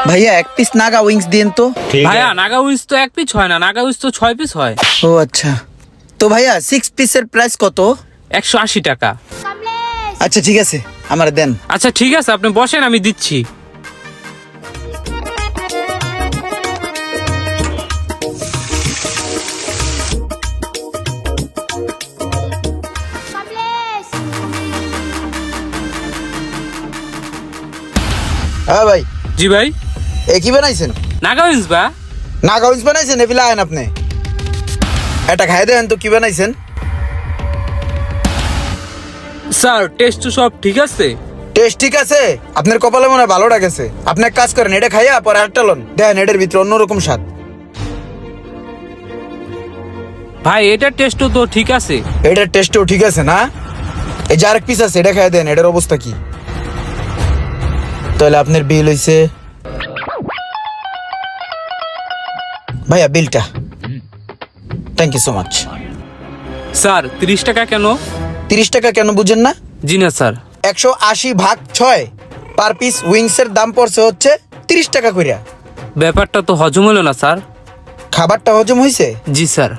ভাইয়া এক piece Naga wings দিন তো। ভাইয়া নাগা উইংস তো এক পিস হয় না, নাগা উইংস তো 6 পিস হয়। ও আচ্ছা, তো ভাইয়া 6 পিসের প্রাইস কত? 180 টাকা। আচ্ছা ঠিক আছে, আমার দেন। আচ্ছা ঠিক আছে, আপনি বসেন, আমি দিচ্ছি। হ্যাঁ ভাই। জি ভাই। এ কি বানাইছেন? নাগা উইংস বা নাগা উইংস বানাইছেন? এ আয়েন আপনি এটা খাই দেন তো, কি বানাইছেন? স্যার টেস্ট তো সব ঠিক আছে। টেস্ট ঠিক আছে? আপনার কপালে মনে হয় ভালোটা গেছে। আপনি এক কাজ করেন, এটা খাইয়া পরে আরেকটা লন, দেখেন এটার ভিতরে অন্যরকম স্বাদ। ভাই এটার টেস্টও তো ঠিক আছে। এটার টেস্টও ঠিক আছে না? এই যে আরেক পিস আছে, এটা খাই দেন, এটার অবস্থা কি? তাহলে আপনার বিল হইছে ভাইয়া, বিলটা। Thank you so much. Sir 30 টাকা কেন? 30 টাকা কেন বুঝেন না? জি না স্যার। 180 ভাগ 6 পার পিস উইংসের দাম পড়ছে হচ্ছে 30 টাকা কইরা। ব্যাপারটা তো হজম হলো না স্যার। খাবারটা হজম হইছে? জি স্যার।